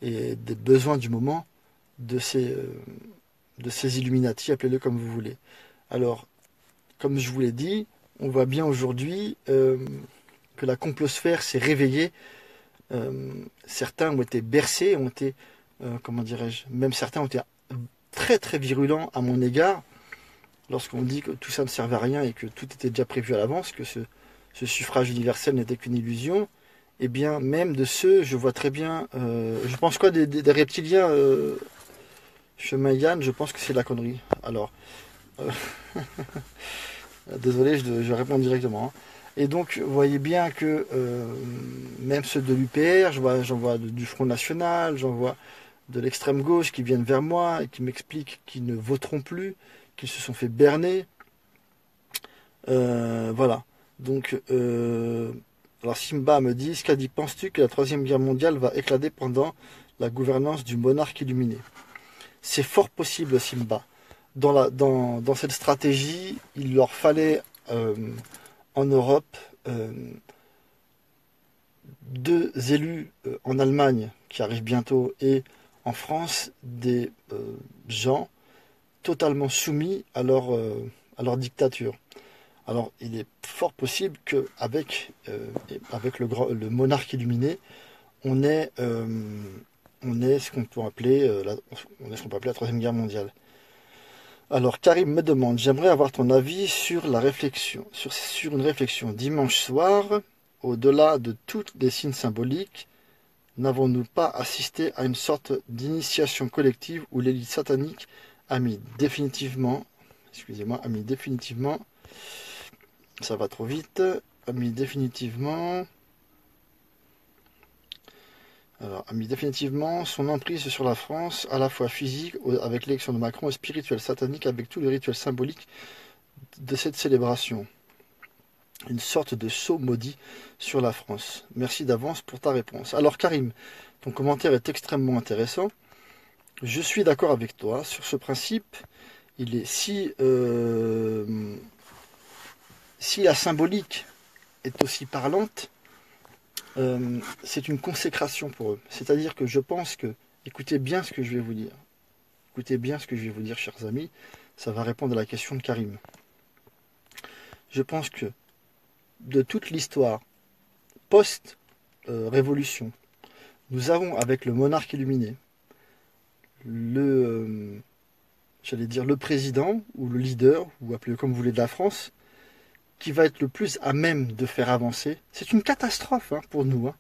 et des besoins du moment de ces Illuminati, appelez-le comme vous voulez. Alors, comme je vous l'ai dit, on voit bien aujourd'hui que la complosphère s'est réveillée. Certains ont été bercés, ont été, comment dirais-je, même certains ont été très très virulents à mon égard lorsqu'on dit que tout ça ne servait à rien et que tout était déjà prévu à l'avance, que ce suffrage universel n'était qu'une illusion. Eh bien, même de ceux, je vois très bien, je pense quoi des reptiliens, chemin Yann, je pense que c'est de la connerie. Alors, euh, désolé, je réponds directement, hein. Et donc, vous voyez bien que même ceux de l'UPR, j'en vois du Front National, j'en vois de l'extrême gauche qui viennent vers moi et qui m'expliquent qu'ils ne voteront plus, qu'ils se sont fait berner. Voilà. Donc, alors Simba me dit, Skadi, penses-tu que la Troisième Guerre mondiale va éclater pendant la gouvernance du monarque illuminé? C'est fort possible, Simba. Dans cette stratégie, il leur fallait en Europe deux élus en Allemagne qui arrivent bientôt et en France des gens totalement soumis à leur dictature. Alors il est fort possible qu'avec avec le monarque illuminé, on ait, ce qu'on peut appeler la Troisième Guerre mondiale. Alors Karim me demande, j'aimerais avoir ton avis sur la réflexion, sur une réflexion. Dimanche soir, au-delà de tous les signes symboliques, n'avons-nous pas assisté à une sorte d'initiation collective où l'élite satanique a mis définitivement, excusez-moi, a mis définitivement, ça va trop vite, a mis définitivement, a mis définitivement son emprise sur la France, à la fois physique avec l'élection de Macron et spirituelle satanique avec tous les rituels symboliques de cette célébration. Une sorte de sceau maudit sur la France. Merci d'avance pour ta réponse. Alors Karim, ton commentaire est extrêmement intéressant. Je suis d'accord avec toi sur ce principe. Il est si la symbolique est aussi parlante, c'est une consécration pour eux. C'est-à-dire que je pense que, écoutez bien ce que je vais vous dire. Écoutez bien ce que je vais vous dire, chers amis. Ça va répondre à la question de Karim. Je pense que de toute l'histoire post-révolution, nous avons avec le monarque illuminé, j'allais dire le président ou le leader, ou appelez-le comme vous voulez, de la France, qui va être le plus à même de faire avancer. C'est une catastrophe hein, pour nous, hein,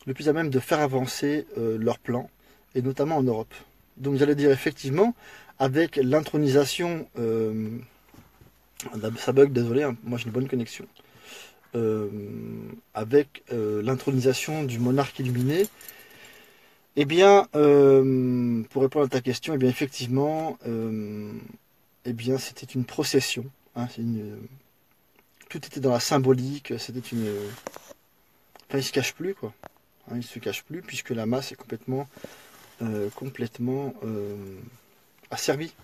le plus à même de faire avancer leur plan, et notamment en Europe. Donc j'allais dire effectivement, avec l'intronisation, ça bug, désolé, hein, moi j'ai une bonne connexion. Avec l'intronisation du monarque illuminé, eh bien, pour répondre à ta question, eh bien effectivement, eh bien c'était une procession. Hein, tout était dans la symbolique. C'était une. Enfin, il se cache plus quoi. Hein, il se cache plus puisque la masse est complètement asservie.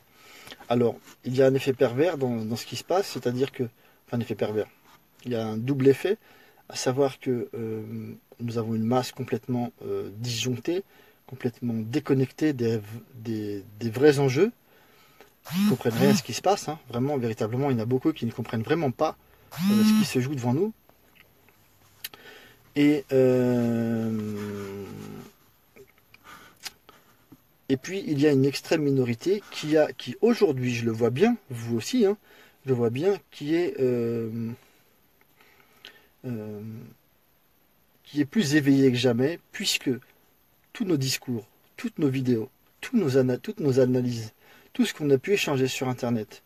Alors, il y a un effet pervers dans ce qui se passe, c'est-à-dire que, enfin, un effet pervers. Il y a un double effet, à savoir que nous avons une masse complètement disjonctée, complètement déconnectée des vrais enjeux, qui ne comprennent rien à ce qui se passe. Hein. Vraiment, véritablement, il y en a beaucoup qui ne comprennent vraiment pas ce qui se joue devant nous. Et, et puis, il y a une extrême minorité qui aujourd'hui, je le vois bien, vous aussi, hein, je le vois bien, euh, qui est plus éveillée que jamais, puisque tous nos discours, toutes nos vidéos, toutes nos analyses, tout ce qu'on a pu échanger sur Internet,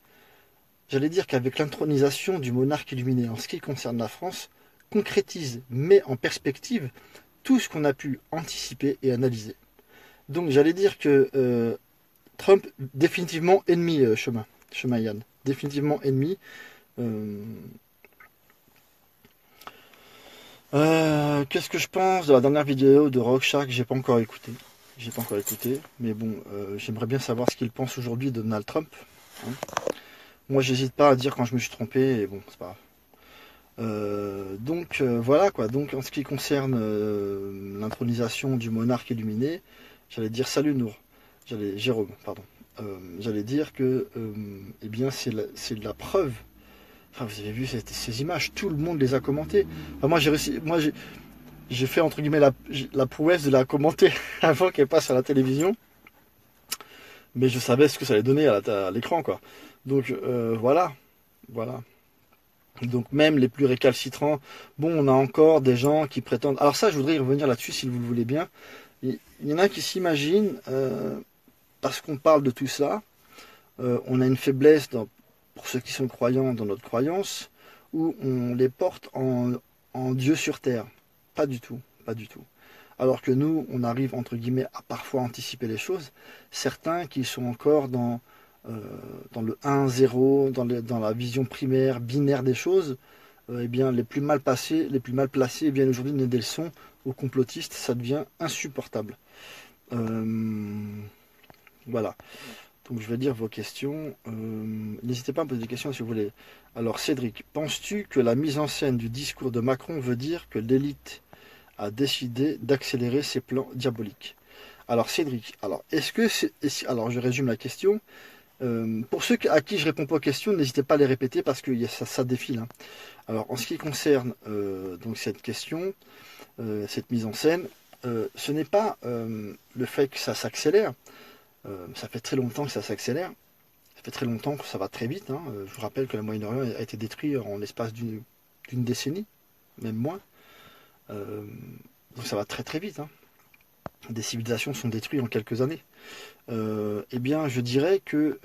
j'allais dire qu'avec l'intronisation du monarque illuminé en ce qui concerne la France, concrétise, met en perspective tout ce qu'on a pu anticiper et analyser. Donc j'allais dire que Trump, définitivement ennemi, chemin Yann, définitivement ennemi. Euh, Qu'est-ce que je pense de la dernière vidéo de Rock Shark? J'ai pas encore écouté. J'ai pas encore écouté, mais bon, j'aimerais bien savoir ce qu'il pense aujourd'hui de Donald Trump. Hein. Moi, j'hésite pas à dire quand je me suis trompé, et bon, c'est pas grave. Voilà quoi. Donc en ce qui concerne l'intronisation du monarque illuminé, j'allais dire salut Nour, Jérôme, pardon. J'allais dire que eh bien c'est de la preuve. Enfin, vous avez vu ces images, tout le monde les a commentées. Enfin, moi j'ai réussi, j'ai fait entre guillemets la prouesse de la commenter avant qu'elle passe à la télévision, mais je savais ce que ça allait donner à l'écran quoi. Donc voilà. Donc même les plus récalcitrants, bon, on a encore des gens qui prétendent. Alors ça, je voudrais y revenir là-dessus si vous le voulez bien. Il y en a qui s'imaginent, parce qu'on parle de tout ça, on a une faiblesse pour ceux qui sont croyants dans notre croyance, où on les porte en Dieu sur terre. Pas du tout, pas du tout. Alors que nous, on arrive entre guillemets à parfois anticiper les choses. Certains qui sont encore euh, dans le 1-0, dans la vision primaire, binaire des choses, eh bien, les plus mal placés, eh bien, aujourd'hui, donner des leçons aux complotistes, ça devient insupportable. Euh, voilà. Donc, je vais dire vos questions. N'hésitez pas à me poser des questions si vous voulez. Alors, Cédric, penses-tu que la mise en scène du discours de Macron veut dire que l'élite a décidé d'accélérer ses plans diaboliques? Alors, Cédric, alors je résume la question. Pour ceux à qui je réponds pas aux questions, n'hésitez pas à les répéter parce que ça défile, hein. Alors, en ce qui concerne donc cette question, cette mise en scène, ce n'est pas le fait que ça s'accélère. Ça fait très longtemps que ça s'accélère. Ça fait très longtemps que ça va très vite, hein. Je vous rappelle que le Moyen-Orient a été détruit en l'espace d'une décennie, même moins. Euh, donc ça va très très vite, hein. Des civilisations sont détruites en quelques années. Eh bien, je dirais que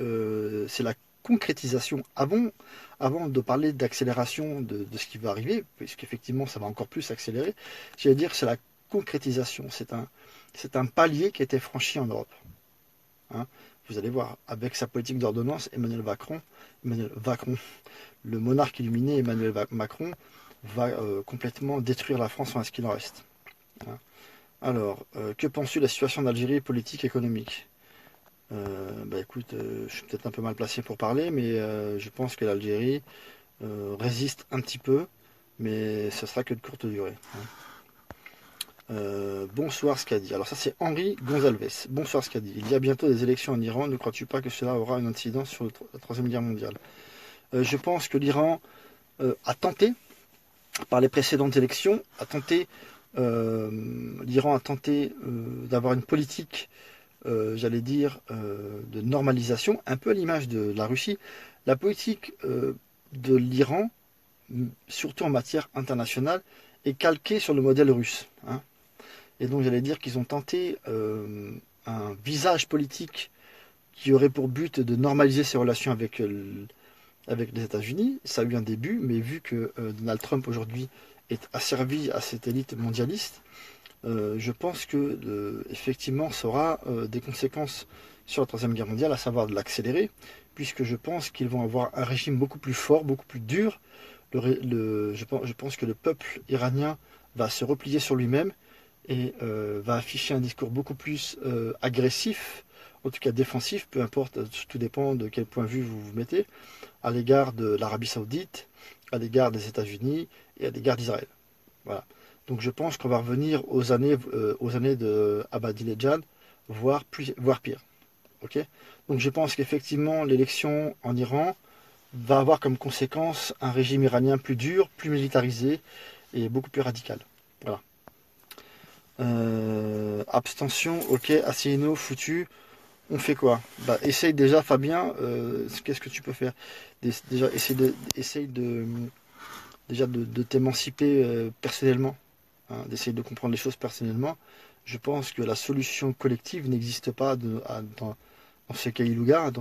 c'est la concrétisation. Avant de parler d'accélération de ce qui va arriver, puisqu'effectivement ça va encore plus accélérer, j'allais dire que c'est la concrétisation. C'est un palier qui a été franchi en Europe, hein. Vous allez voir, avec sa politique d'ordonnance, Emmanuel Macron, le monarque illuminé Macron, va complètement détruire la France en ce qu'il en reste, hein. Alors, que penses-tu de la situation d'Algérie politique et économique? Bah écoute, je suis peut-être un peu mal placé pour parler, mais je pense que l'Algérie résiste un petit peu, mais ce sera que de courte durée, hein. Bonsoir Scadi. Alors ça c'est Henri Gonzalves. Bonsoir Scadi. Il y a bientôt des élections en Iran. Ne crois-tu pas que cela aura une incidence sur la Troisième Guerre mondiale? Je pense que l'Iran a tenté, par les précédentes élections, l'Iran a tenté d'avoir une politique, j'allais dire, de normalisation, un peu à l'image de la Russie. La politique de l'Iran, surtout en matière internationale, est calquée sur le modèle russe, hein. Et donc j'allais dire qu'ils ont tenté un visage politique qui aurait pour but de normaliser ses relations avec les États-Unis. Ça a eu un début, mais vu que Donald Trump aujourd'hui est asservi à cette élite mondialiste, je pense que effectivement ça aura des conséquences sur la Troisième Guerre mondiale, à savoir de l'accélérer, puisque je pense qu'ils vont avoir un régime beaucoup plus fort, beaucoup plus dur. Je pense que le peuple iranien va se replier sur lui-même et va afficher un discours beaucoup plus agressif, en tout cas défensif, peu importe, tout dépend de quel point de vue vous vous mettez, à l'égard de l'Arabie Saoudite, à l'égard des États-Unis et à l'égard d'Israël. Voilà. Donc je pense qu'on va revenir aux années de Ahmadinejad, voire pire. Ok. Donc je pense qu'effectivement l'élection en Iran va avoir comme conséquence un régime iranien plus dur, plus militarisé et beaucoup plus radical. Voilà. Abstention, ok, Asselineau, foutu. On fait quoi? Bah, essaye déjà, Fabien. Qu'est-ce que tu peux faire? Déjà, déjà de t'émanciper personnellement, hein, d'essayer de comprendre les choses personnellement. Je pense que la solution collective n'existe pas dans ce caïlouga,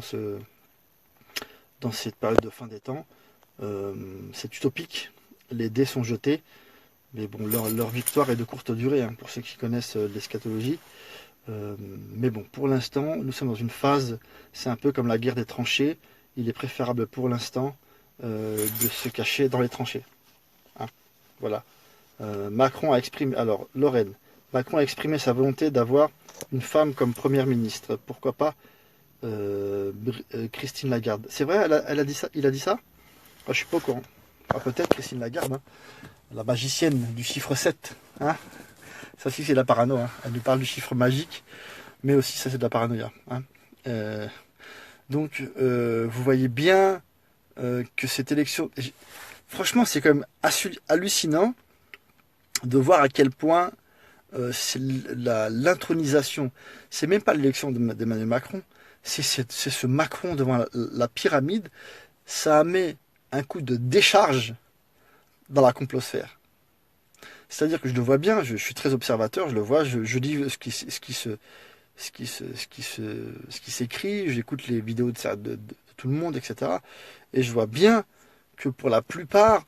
dans cette période de fin des temps. C'est utopique. Les dés sont jetés. Mais bon, leur victoire est de courte durée, hein, pour ceux qui connaissent l'eschatologie. Mais bon, pour l'instant, nous sommes dans une phase, c'est un peu comme la guerre des tranchées. Il est préférable pour l'instant de se cacher dans les tranchées, hein. Voilà. Macron a exprimé, alors Lorraine, Macron a exprimé sa volonté d'avoir une femme comme première ministre. Pourquoi pas Christine Lagarde? C'est vrai, elle a dit ça, il a dit ça? Ah, je suis pas au courant. Ah, peut-être Christine Lagarde, hein, la magicienne du chiffre 7. Hein. Ça aussi c'est de la parano. Hein. Elle nous parle du chiffre magique, mais aussi ça c'est de la paranoïa. Hein. Donc vous voyez bien que cette élection... Franchement c'est quand même hallucinant de voir à quel point c'est l'intronisation. C'est même pas l'élection d'Emmanuel Macron, c'est ce Macron devant la pyramide. Ça met un coup de décharge dans la complosphère. C'est-à-dire que je le vois bien, je suis très observateur, je le vois, je lis ce qui s'écrit, j'écoute les vidéos de tout le monde, etc. Et je vois bien que pour la plupart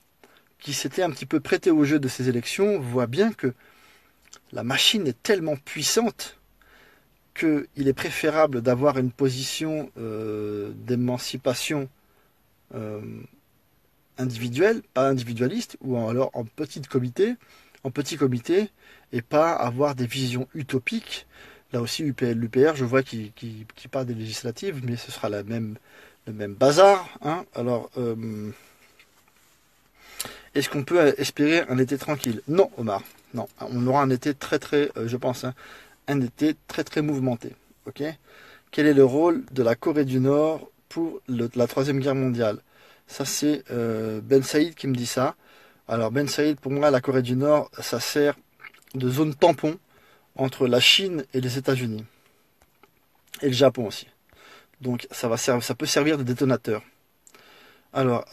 qui s'étaient un petit peu prêtés au jeu de ces élections, voient bien que la machine est tellement puissante qu'il est préférable d'avoir une position d'émancipation euh, individuelle, pas individualiste, ou alors en petit comité, et pas avoir des visions utopiques. Là aussi, l'UPR, je vois qui parle des législatives, mais ce sera le même bazar. Hein. Alors, est-ce qu'on peut espérer un été tranquille? Non, Omar. Non, on aura un été très, je pense, hein, un été très mouvementé. Ok. Quel est le rôle de la Corée du Nord pour la Troisième Guerre mondiale? Ça, c'est Ben Saïd qui me dit ça. Alors, Ben Saïd, pour moi, la Corée du Nord, ça sert de zone tampon entre la Chine et les États-Unis. Et le Japon aussi. Donc, ça peut servir de détonateur. Alors,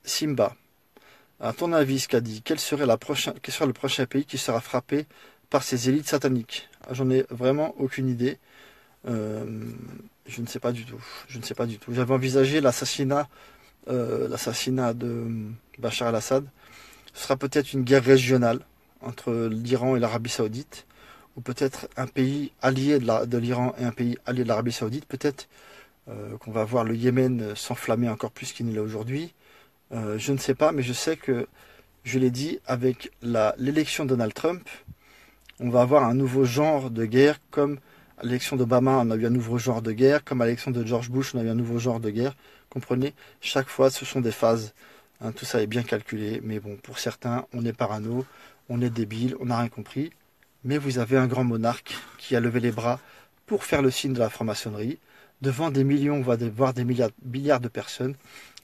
Simba, à ton avis, ce qu'a dit, quel sera le prochain pays qui sera frappé par ces élites sataniques? J'en ai vraiment aucune idée. Euh, je ne sais pas du tout. Je ne sais pas du tout. J'avais envisagé l'assassinat de Bachar el-Assad. Ce sera peut-être une guerre régionale entre l'Iran et l'Arabie Saoudite, ou peut-être un pays allié de l'Iran et un pays allié de l'Arabie Saoudite. Peut-être qu'on va voir le Yémen s'enflammer encore plus qu'il ne l'est aujourd'hui. Je ne sais pas, mais je sais que, je l'ai dit, avec l'élection de Donald Trump, on va avoir un nouveau genre de guerre, comme à l'élection d'Obama, on a eu un nouveau genre de guerre, comme à l'élection de George Bush, on a eu un nouveau genre de guerre. Comprenez, chaque fois, ce sont des phases. Hein, tout ça est bien calculé, mais bon, pour certains, on est parano, on est débile, on n'a rien compris. Mais vous avez un grand monarque qui a levé les bras pour faire le signe de la franc-maçonnerie, devant des millions, voire des milliards de personnes,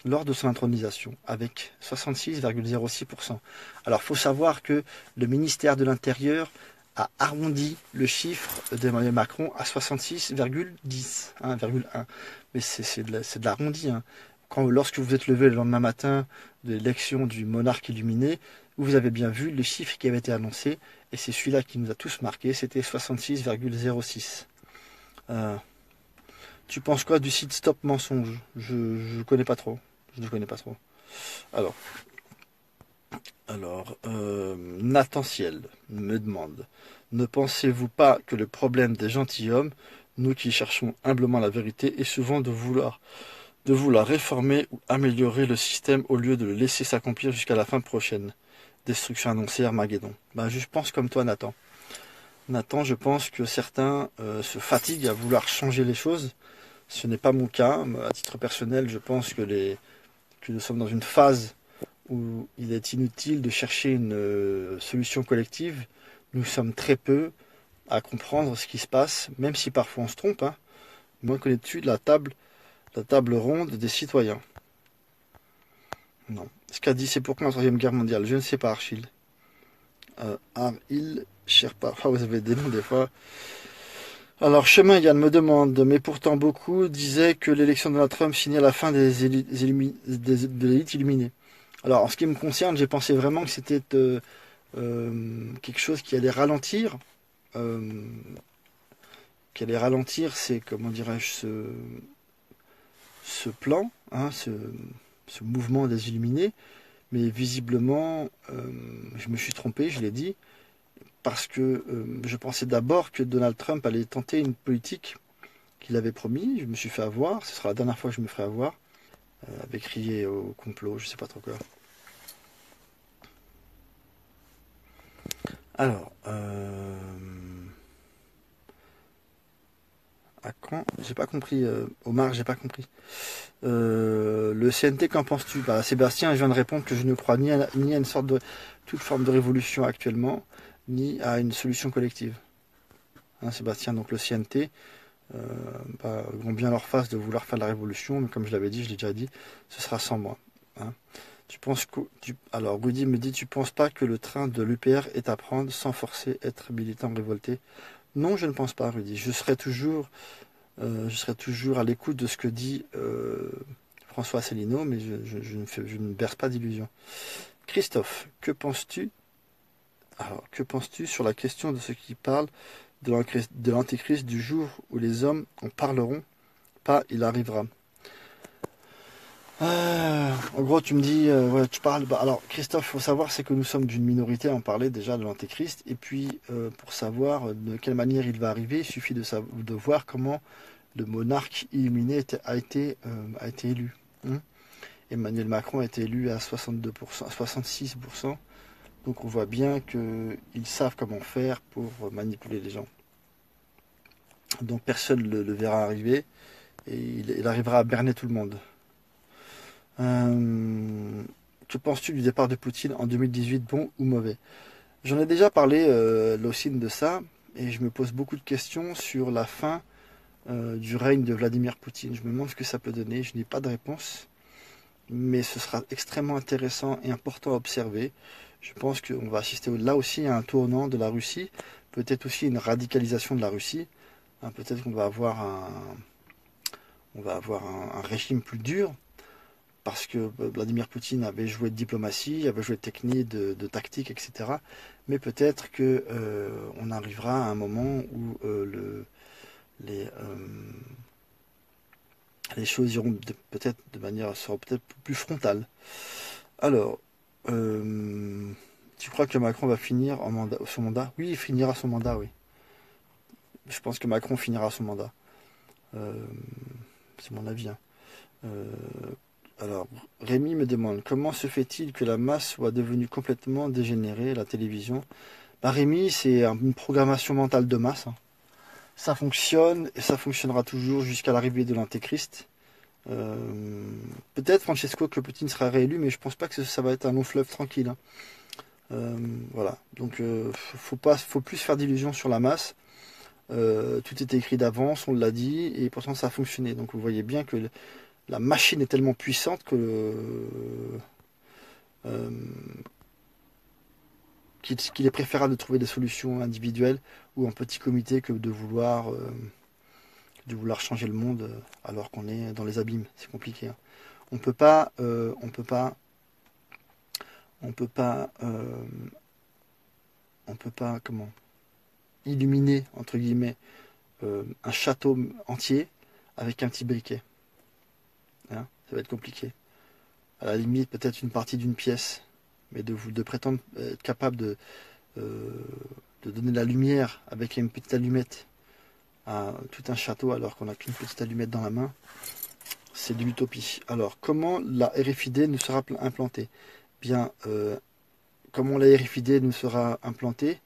lors de son intronisation, avec 66,06%. Alors, il faut savoir que le ministère de l'Intérieur a arrondi le chiffre d'Emmanuel Macron à 66,10, 1,1. Mais c'est de l'arrondi. Hein. Lorsque vous êtes levé le lendemain matin de l'élection du monarque illuminé, vous avez bien vu le chiffre qui avait été annoncé, et c'est celui-là qui nous a tous marqué, c'était 66,06. Tu penses quoi du site Stop Mensonge? Je connais pas trop. Je ne connais pas trop. Alors, Nathan Ciel me demande, ne pensez-vous pas que le problème des gentilshommes, nous qui cherchons humblement la vérité, est souvent de vouloir réformer ou améliorer le système au lieu de le laisser s'accomplir jusqu'à la fin prochaine? Destruction annoncée, Armageddon. Ben, je pense comme toi, Nathan. Nathan, je pense que certains se fatiguent à vouloir changer les choses. Ce n'est pas mon cas. À titre personnel, je pense que nous sommes dans une phase où il est inutile de chercher une solution collective. Nous sommes très peu à comprendre ce qui se passe, même si parfois on se trompe. Hein. Moi, connais-tu la table ronde des citoyens? Non. Ce qu'a dit, c'est pourquoi la Troisième Guerre mondiale? Je ne sais pas, Achille. Aril Sherpa. Ah, vous avez des noms des fois. Alors, Chemin Yann me demande, mais pourtant beaucoup disaient que l'élection de Donald Trump signait la fin de l'élite illuminée. Alors, en ce qui me concerne, j'ai pensé vraiment que c'était quelque chose euh, qui allait ralentir, c'est, comment dirais-je, ce plan, hein, ce mouvement des illuminés. Mais visiblement, je me suis trompé, je l'ai dit, parce que je pensais d'abord que Donald Trump allait tenter une politique qu'il avait promis. Je me suis fait avoir, ce sera la dernière fois que je me ferai avoir, avec crier au complot, je sais pas trop quoi. Alors, À quand? J'ai pas compris. Omar, j'ai pas compris. Le CNT, qu'en penses-tu? Bah, Sébastien, je viens de répondre que je ne crois ni à une sorte de toute forme de révolution actuellement, ni à une solution collective. Hein, Sébastien, donc le CNT, euh, bah, ils vont bien leur face de vouloir faire la révolution, mais comme je l'avais dit, je l'ai déjà dit, ce sera sans moi. Hein. Tu penses que, alors Rudy me dit, tu penses pas que le train de l'UPR est à prendre sans forcer être militant révolté? Non, je ne pense pas, Rudy. Je serai toujours à l'écoute de ce que dit François Asselineau, mais je ne berce pas d'illusions. Christophe, que penses-tu sur la question de ceux qui parlent de l'antéchrist du jour où les hommes en parleront pas, il arrivera. En gros, tu me dis, ouais, tu parles. Bah, alors, Christophe, faut savoir, c'est que nous sommes d'une minorité à en parler déjà de l'antéchrist, et puis pour savoir de quelle manière il va arriver, il suffit de voir comment le monarque illuminé a été élu. Hein. Emmanuel Macron a été élu à 62%, à 66%. Donc on voit bien qu'ils savent comment faire pour manipuler les gens. Donc personne ne le verra arriver et il arrivera à berner tout le monde. Que penses-tu du départ de Poutine en 2018, bon ou mauvais? J'en ai déjà parlé, Locine, de ça, et je me pose beaucoup de questions sur la fin du règne de Vladimir Poutine. Je me demande ce que ça peut donner, je n'ai pas de réponse, mais ce sera extrêmement intéressant et important à observer. Je pense qu'on va assister là aussi à un tournant de la Russie, peut-être aussi une radicalisation de la Russie. Hein, peut-être qu'on va avoir un régime plus dur, parce que Vladimir Poutine avait joué de diplomatie, avait joué de technique, de tactique, etc. Mais peut-être que on arrivera à un moment où les, les choses iront peut-être de manière seront peut-être plus frontale. Alors, tu crois que Macron va finir son mandat? Oui, il finira son mandat, oui. Je pense que Macron finira son mandat. Euh, c'est mon avis. Hein. Euh, alors, Rémi me demande comment se fait-il que la masse soit devenue complètement dégénérée, la télévision? Bah, Rémi, c'est une programmation mentale de masse. Hein. Ça fonctionne et ça fonctionnera toujours jusqu'à l'arrivée de l'Antéchrist. Euh, Peut-être, Francesco, que Poutine sera réélu, mais je pense pas que ça va être un long fleuve tranquille. Hein. Voilà. Donc, faut plus faire d'illusions sur la masse. Tout était écrit d'avance, on l'a dit, et pourtant ça a fonctionné. Donc, vous voyez bien que la machine est tellement puissante euh, qu'il est préférable de trouver des solutions individuelles ou en petit comité que de vouloir changer le monde alors qu'on est dans les abîmes. C'est compliqué. Hein. On peut pas, on peut pas, on peut pas, on peut pas, comment, illuminer entre guillemets un château entier avec un petit briquet. Hein. Ça va être compliqué. À la limite, peut-être une partie d'une pièce, mais de prétendre être capable euh, de donner de la lumière avec une petite allumette à tout un château alors qu'on n'a qu'une petite allumette dans la main, c'est de l'utopie. Alors, comment la RFID nous sera implantée? Bien, comment la RFID nous sera implantée?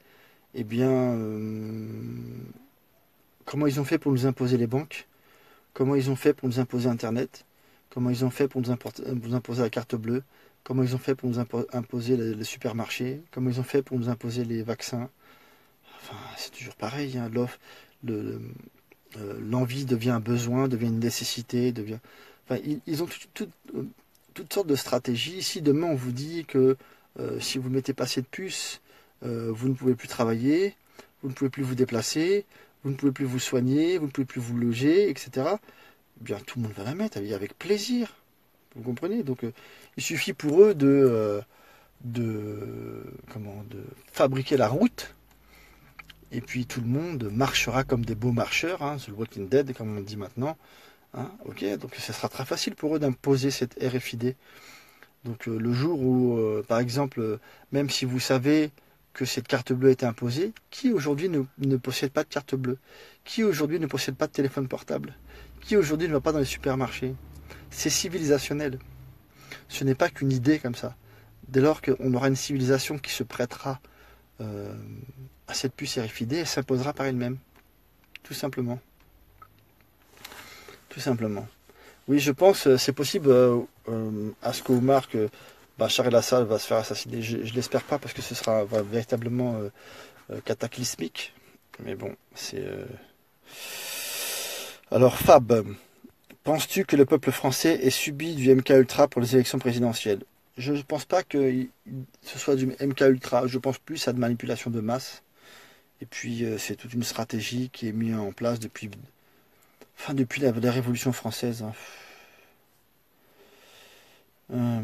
Eh bien, comment ils ont fait pour nous imposer les banques? Comment ils ont fait pour nous imposer Internet? Comment ils ont fait pour nous imposer la carte bleue? Comment ils ont fait pour nous imposer les supermarchés? Comment ils ont fait pour nous imposer les vaccins? Enfin, c'est toujours pareil. Hein, l'envie devient un besoin, devient une nécessité, devient. Enfin, ils ont toutes sortes de stratégies. Si demain on vous dit que si vous ne mettez pas cette puce, vous ne pouvez plus travailler, vous ne pouvez plus vous déplacer, vous ne pouvez plus vous soigner, vous ne pouvez plus vous loger, etc. Eh bien, tout le monde va la mettre avec plaisir. Vous comprenez? Donc, il suffit pour eux de fabriquer la route. Et puis tout le monde marchera comme des beaux marcheurs, hein, c'est le Walking Dead comme on dit maintenant. Hein, ok, donc ce sera très facile pour eux d'imposer cette RFID. Donc le jour où, par exemple, même si vous savez que cette carte bleue est imposée, qui aujourd'hui ne possède pas de carte bleue? Qui aujourd'hui ne possède pas de téléphone portable? Qui aujourd'hui ne va pas dans les supermarchés? C'est civilisationnel. Ce n'est pas qu'une idée comme ça. Dès lors qu'on aura une civilisation qui se prêtera à cette puce RFID, elle s'imposera par elle-même. Tout simplement. tout simplement. Oui, je pense, c'est possible à ce qu'Omar, que Bachar el-Assad va se faire assassiner. Je l'espère pas parce que ce sera véritablement cataclysmique. Mais bon, c'est... Alors Fab, penses-tu que le peuple français ait subi du MK Ultra pour les élections présidentielles? Je ne pense pas que ce soit du MK Ultra. Je pense plus à de manipulation de masse. Et puis c'est toute une stratégie qui est mise en place depuis la Révolution française, hein. Euh,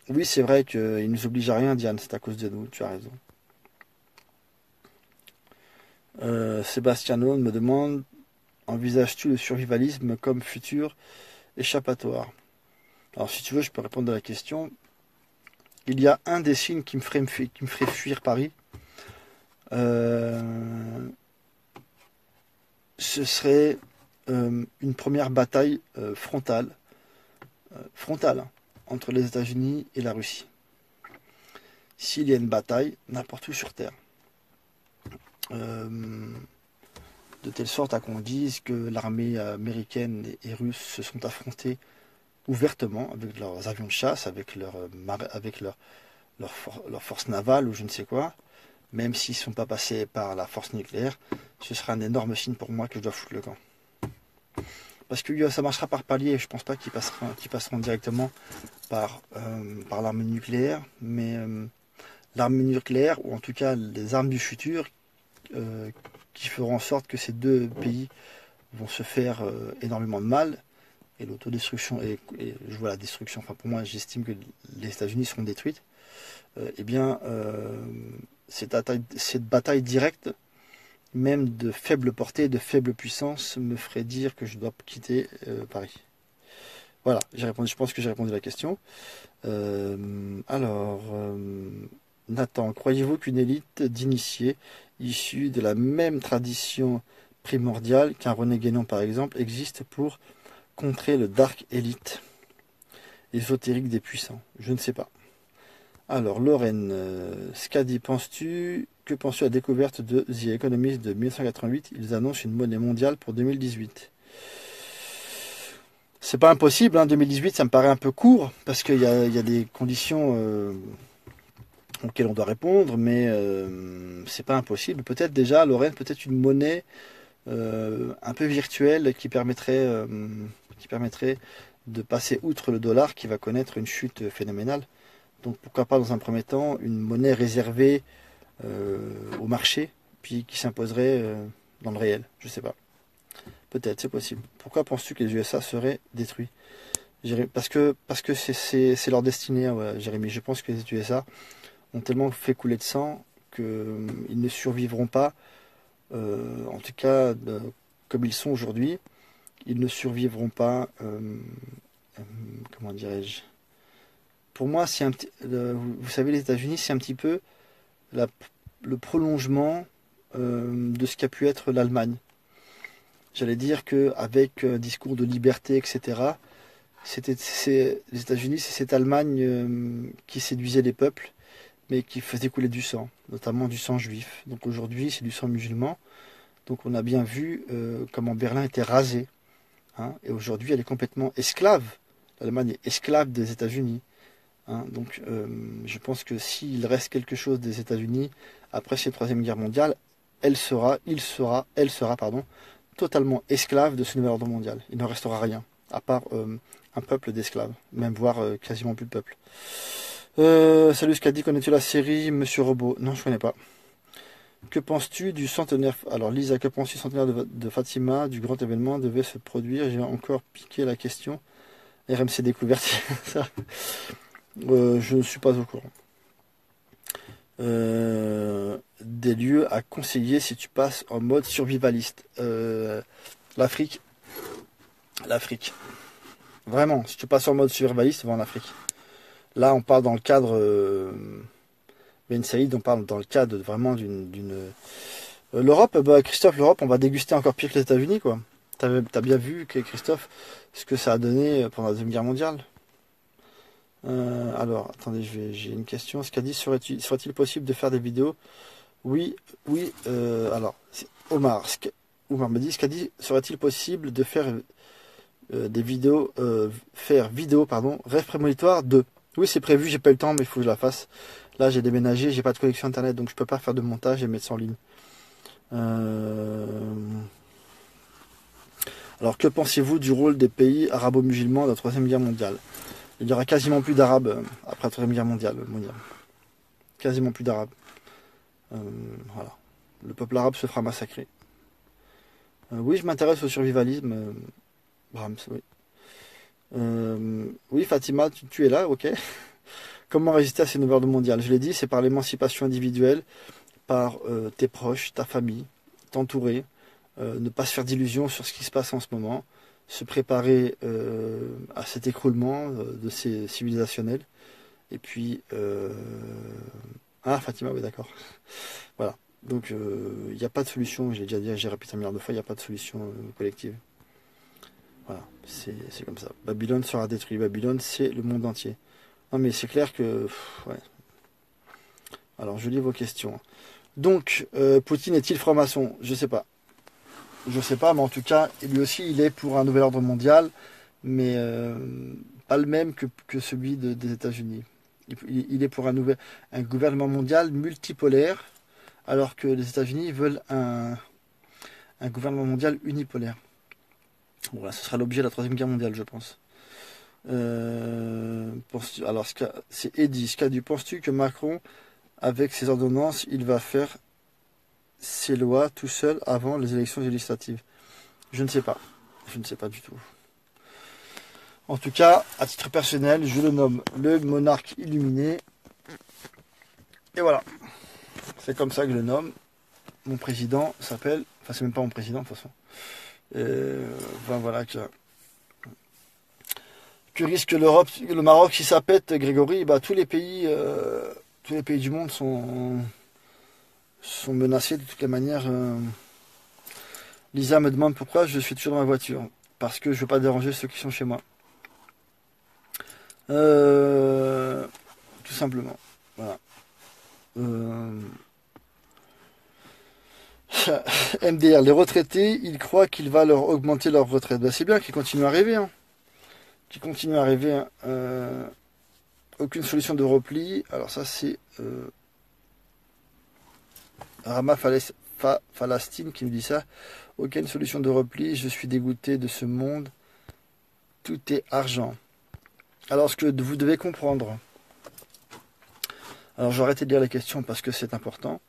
oui, c'est vrai qu'il nous oblige à rien, Diane. C'est à cause de nous. Tu as raison. Sébastiano me demande, envisages-tu le survivalisme comme futur échappatoire? Alors, si tu veux, je peux répondre à la question. Il y a un des signes qui me ferait fuir Paris. Ce serait une première bataille frontale, hein, entre les États-Unis et la Russie. S'il y a une bataille, n'importe où sur Terre, de telle sorte à qu'on dise que l'armée américaine et russe se sont affrontées ouvertement avec leurs avions de chasse, avec leur force navale ou je ne sais quoi, même s'ils ne sont pas passés par la force nucléaire, ce sera un énorme signe pour moi que je dois foutre le camp. Parce que ça marchera par palier, je ne pense pas qu'ils passeront directement par l'arme nucléaire, mais l'arme nucléaire, ou en tout cas les armes du futur, qui feront en sorte que ces deux pays vont se faire énormément de mal, et l'autodestruction, et je vois la destruction, enfin pour moi j'estime que les États-Unis seront détruites, eh bien cette bataille directe, même de faible portée, de faible puissance, me ferait dire que je dois quitter Paris. Voilà, je pense que j'ai répondu à la question. Nathan, croyez-vous qu'une élite d'initiés issus de la même tradition primordiale qu'un René Guénon par exemple existe pour contrer le dark élite ésotérique des puissants? Je ne sais pas. Alors Lorraine, Scadi, que penses-tu à la découverte de The Economist de 1988? Ils annoncent une monnaie mondiale pour 2018. C'est pas impossible, hein, 2018 ça me paraît un peu court parce qu'il y a des conditions auxquelles on doit répondre, mais c'est pas impossible. Peut-être déjà, Lorraine, peut-être une monnaie un peu virtuelle qui permettrait de passer outre le dollar qui va connaître une chute phénoménale. Donc pourquoi pas dans un premier temps une monnaie réservée au marché, puis qui s'imposerait dans le réel. Je sais pas. Peut-être, c'est possible. Pourquoi penses-tu que les USA seraient détruits? Parce que c'est leur destinée, ouais, Jérémy. Je pense que les USA ont tellement fait couler de sang qu'ils ne survivront pas, en tout cas comme ils sont aujourd'hui, ils ne survivront pas, comment dirais-je? Pour moi, vous savez, les États-Unis, c'est un petit peu le prolongement de ce qu'a pu être l'Allemagne. J'allais dire qu'avec un discours de liberté, etc., les États-Unis, c'est cette Allemagne qui séduisait les peuples, mais qui faisait couler du sang, notamment du sang juif. Donc aujourd'hui, c'est du sang musulman. Donc on a bien vu comment Berlin était rasé, hein, et aujourd'hui, elle est complètement esclave. L'Allemagne est esclave des États-Unis. Hein. Donc je pense que s'il reste quelque chose des États-Unis après cette Troisième Guerre mondiale, elle sera, pardon, totalement esclave de ce nouvel ordre mondial. Il ne restera rien, à part un peuple d'esclaves, même voire quasiment plus de peuple. Salut Scadi, connais-tu la série Monsieur Robot? Non, je connais pas. Que penses-tu du centenaire? Alors Lisa, que penses-tu du centenaire de Fatima, du grand événement devait se produire? J'ai encore piqué la question. RMC découverte. Ça. Je ne suis pas au courant. Des lieux à conseiller si tu passes en mode survivaliste. L'Afrique. L'Afrique. Vraiment, si tu passes en mode survivaliste, va en Afrique. Là, on parle dans le cadre Ben Saïd, on parle dans le cadre vraiment d'une l'Europe, Christophe, l'Europe, on va déguster encore pire que les États-Unis, quoi. T'as bien vu, Christophe, ce que ça a donné pendant la Deuxième Guerre mondiale. Alors, attendez, j'ai une question. Ce qu'a dit, serait-il possible de faire des vidéos? Oui, oui. Alors, Omar, Oumar me dit, serait-il possible de faire des vidéos, rêve prémonitoire 2? Oui, c'est prévu, j'ai pas eu le temps, mais il faut que je la fasse. Là, j'ai déménagé, j'ai pas de connexion internet, donc je peux pas faire de montage et mettre ça en ligne. Alors, que pensez-vous du rôle des pays arabo-musulmans dans la Troisième Guerre mondiale? Il y aura quasiment plus d'Arabes après la Troisième Guerre mondiale. Quasiment plus d'Arabes. Voilà. Le peuple arabe se fera massacrer. Oui, je m'intéresse au survivalisme. Brahms, oui. Oui, Fatima, tu es là, ok. Comment résister à ces nouvelles ordres mondiales? Je l'ai dit, c'est par l'émancipation individuelle, par tes proches, ta famille, t'entourer, ne pas se faire d'illusions sur ce qui se passe en ce moment, se préparer à cet écroulement de ces civilisationnels. Et puis... Ah, Fatima, oui, d'accord. Voilà. Donc, il n'y a pas de solution, j'ai déjà dit, j'ai répété un milliard de fois, il n'y a pas de solution collective. Voilà, c'est comme ça. Babylone sera détruit. Babylone, c'est le monde entier. Non, mais c'est clair que... ouais. Alors, je lis vos questions. Donc, Poutine est-il franc-maçon? Je sais pas. Je sais pas, mais en tout cas, lui aussi, il est pour un nouvel ordre mondial, mais pas le même que celui des États-Unis. Il est pour un gouvernement mondial multipolaire, alors que les États-Unis veulent un gouvernement mondial unipolaire. Voilà, ce sera l'objet de la Troisième Guerre mondiale, je pense. Alors, c'est Eddy. Scadu, penses-tu que Macron, avec ses ordonnances, il va faire ses lois tout seul avant les élections législatives? Je ne sais pas. Je ne sais pas du tout. En tout cas, à titre personnel, je le nomme le monarque illuminé. Et voilà. C'est comme ça que je le nomme. Mon président s'appelle... Enfin, c'est même pas mon président, de toute façon. Enfin, voilà. Que risque l'Europe, le Maroc, si ça pète, Grégory? Bah, tous les pays du monde sont menacés de toutes les manières. Lisa me demande pourquoi je suis toujours dans ma voiture. Parce que je veux pas déranger ceux qui sont chez moi. Tout simplement. Voilà. MDR, les retraités, ils croient qu'il va leur augmenter leur retraite. Ben, c'est bien qu'ils continuent à rêver. Hein. Qu'ils continuent à rêver. Hein. Aucune solution de repli. Alors ça, c'est Rama Falastine qui nous dit ça. Aucune solution de repli. Je suis dégoûté de ce monde. Tout est argent. Alors ce que vous devez comprendre. Alors je vais arrêter de lire les questions parce que c'est important.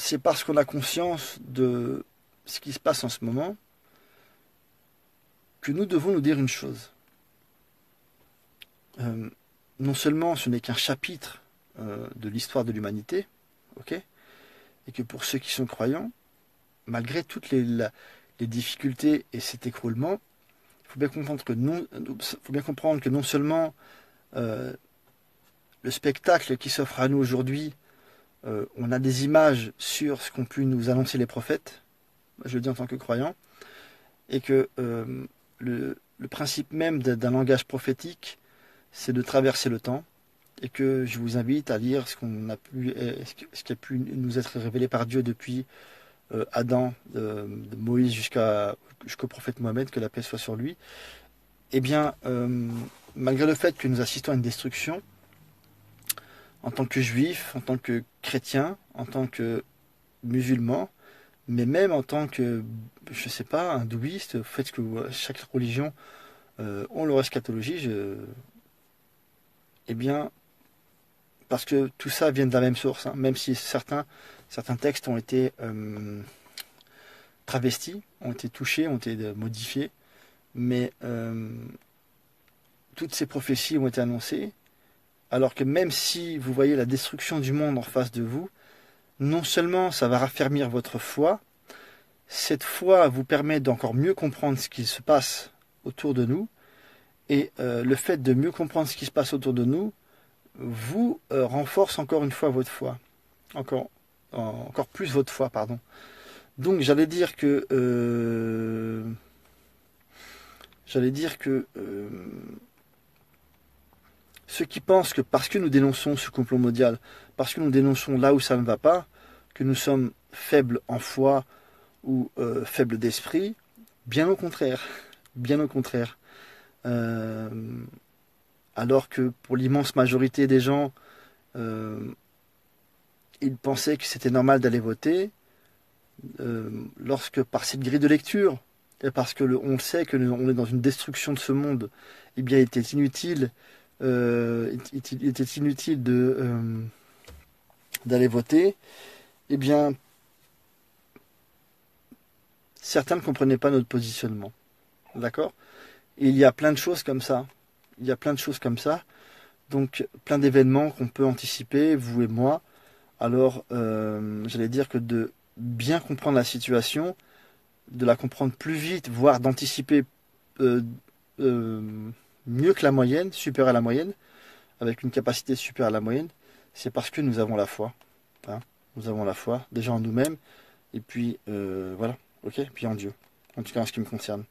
C'est parce qu'on a conscience de ce qui se passe en ce moment que nous devons nous dire une chose. Non seulement ce n'est qu'un chapitre de l'histoire de l'humanité, ok, et que pour ceux qui sont croyants, malgré toutes les difficultés et cet écroulement, il faut bien comprendre que non seulement le spectacle qui s'offre à nous aujourd'hui, on a des images sur ce qu'ont pu nous annoncer les prophètes, je le dis en tant que croyant, et que le principe même d'un langage prophétique, c'est de traverser le temps, et que je vous invite à lire ce qui a pu nous être révélé par Dieu depuis Adam, de Moïse jusqu'au prophète Mohammed, que la paix soit sur lui. Eh bien, malgré le fait que nous assistons à une destruction, en tant que juif, en tant que chrétien, en tant que musulman, mais même en tant que, je sais pas, hindouiste, au fait que chaque religion ont leur eschatologie, eh bien, parce que tout ça vient de la même source, hein, même si certains textes ont été travestis, ont été touchés, ont été modifiés, mais toutes ces prophéties ont été annoncées, alors que même si vous voyez la destruction du monde en face de vous, non seulement ça va raffermir votre foi, cette foi vous permet d'encore mieux comprendre ce qui se passe autour de nous, et le fait de mieux comprendre ce qui se passe autour de nous vous renforce encore une fois votre foi, encore plus votre foi, pardon. Donc j'allais dire que ceux qui pensent que parce que nous dénonçons ce complot mondial, parce que nous dénonçons là où ça ne va pas, que nous sommes faibles en foi ou faible d'esprit. Bien au contraire. Bien au contraire. Euh, alors que pour l'immense majorité des gens, euh, ils pensaient que c'était normal d'aller voter, lorsque par cette grille de lecture, et parce que on le sait que on est dans une destruction de ce monde, eh bien, il était inutile d'aller voter. Eh bien, certains ne comprenaient pas notre positionnement. D'accord? Et il y a plein de choses comme ça. Il y a plein de choses comme ça. Donc, plein d'événements qu'on peut anticiper, vous et moi. Alors, j'allais dire que de bien comprendre la situation, de la comprendre plus vite, voire d'anticiper euh, euh, mieux que la moyenne, supérieure à la moyenne, avec une capacité supérieure à la moyenne, c'est parce que nous avons la foi. Hein. Nous avons la foi, déjà en nous-mêmes, et puis voilà, ok, puis en Dieu, en tout cas en ce qui me concerne.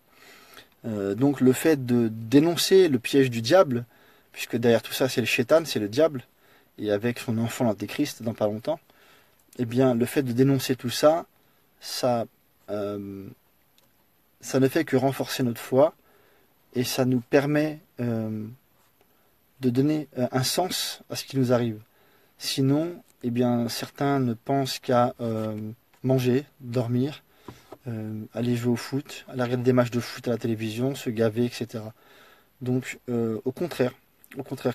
Donc le fait de dénoncer le piège du diable, puisque derrière tout ça c'est le Shétan, c'est le diable, et avec son enfant l'antéchrist dans pas longtemps, eh bien le fait de dénoncer tout ça, ça, euh, ça ne fait que renforcer notre foi, et ça nous permet de donner un sens à ce qui nous arrive. Sinon, eh bien, certains ne pensent qu'à manger, dormir, aller jouer au foot, aller regarder des matchs de foot à la télévision, se gaver, etc. Donc, au contraire,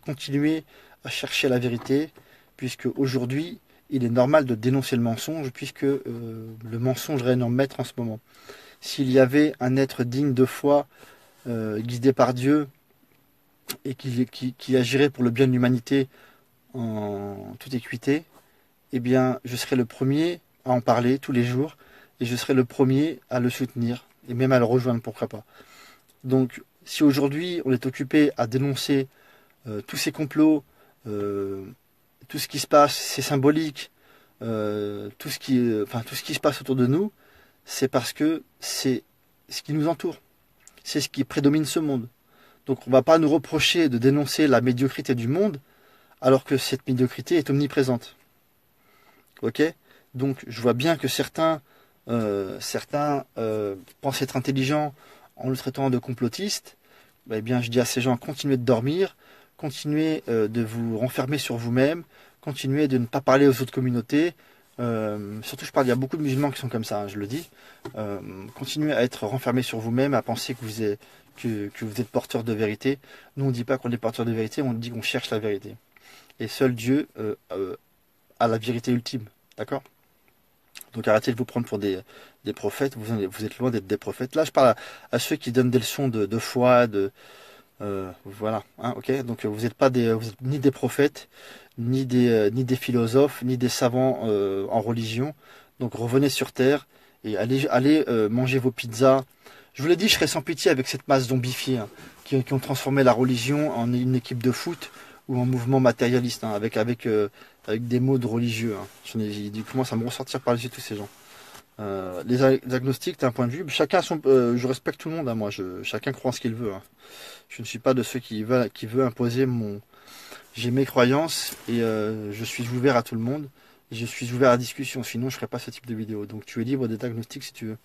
continuer à chercher la vérité, puisque aujourd'hui, il est normal de dénoncer le mensonge, puisque le mensonge règne en maître en ce moment. S'il y avait un être digne de foi, guidé par Dieu, et qui agirait pour le bien de l'humanité en toute équité, eh bien, je serai le premier à en parler tous les jours et je serai le premier à le soutenir et même à le rejoindre, pourquoi pas. Donc, si aujourd'hui on est occupé à dénoncer tous ces complots, euh, tout ce qui se passe, c'est symbolique, tout ce qui se passe autour de nous, c'est parce que c'est ce qui nous entoure, c'est ce qui prédomine ce monde. Donc, on ne va pas nous reprocher de dénoncer la médiocrité du monde alors que cette médiocrité est omniprésente. Ok? Donc je vois bien que certains pensent être intelligents en le traitant de complotiste. Eh bien, je dis à ces gens, continuez de dormir, continuez de vous renfermer sur vous-même, continuez de ne pas parler aux autres communautés. Surtout, il y a beaucoup de musulmans qui sont comme ça, hein, je le dis. Continuez à être renfermés sur vous-même, à penser que vous êtes porteur de vérité. Nous, on ne dit pas qu'on est porteur de vérité, on dit qu'on cherche la vérité. Et seul Dieu a la vérité ultime. D'accord? Donc arrêtez de vous prendre pour des prophètes, vous êtes loin d'être des prophètes. Là, je parle à ceux qui donnent des leçons de foi, voilà. Hein, ok? Donc vous êtes ni des prophètes, ni des philosophes, ni des savants en religion. Donc revenez sur terre et allez manger vos pizzas. Je vous l'ai dit, je serai sans pitié avec cette masse zombifiée, hein, qui ont transformé la religion en une équipe de foot ou en mouvement matérialiste, hein, avec des mots de religieux. Hein. Ils commencent à me ressortir par-dessus tous ces gens. Les agnostiques, d'un point de vue, je respecte tout le monde, hein, moi, chacun croit en ce qu'il veut. Hein. Je ne suis pas de ceux qui veut imposer j'ai mes croyances et je suis ouvert à tout le monde. Et je suis ouvert à la discussion, sinon je ne ferai pas ce type de vidéo. Donc tu es libre d'être agnostique si tu veux.